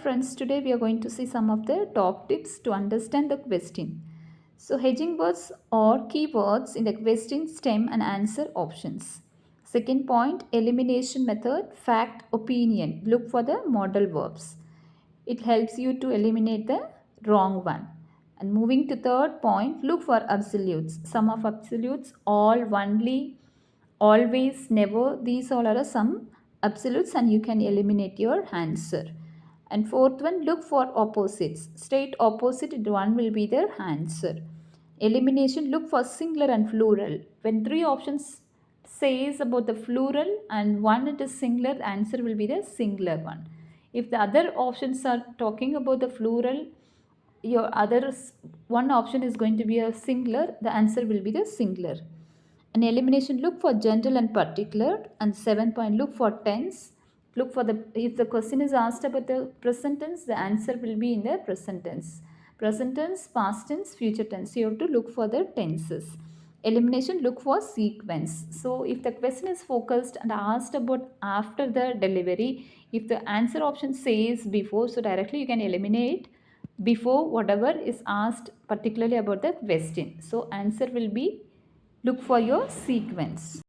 friends, today we are going to see some of the top tips to understand the question. So hedging words or keywords in the question stem and answer options. Second point, elimination method, fact, opinion. Look for the modal verbs. It helps you to eliminate the wrong one. And moving to third point, look for absolutes. Some of absolutes, all, only, always, never. These all are some absolutes and you can eliminate your answer. And fourth one, look for opposites. Straight opposite one will be their answer. Elimination, look for singular and plural. When three options says about the plural and one it is singular, the answer will be the singular one. If the other options are talking about the plural, your others one option is going to be a singular, the answer will be the singular. An elimination, look for general and particular. And 7 point, look for tense. Look for the, if the question is asked about the present tense, the answer will be in the present tense. Present tense, past tense, future tense. You have to look for the tenses. Elimination, look for sequence. So if the question is focused and asked about after the delivery, if the answer option says before, so directly you can eliminate before whatever is asked particularly about the question. So answer will be, look for your sequence.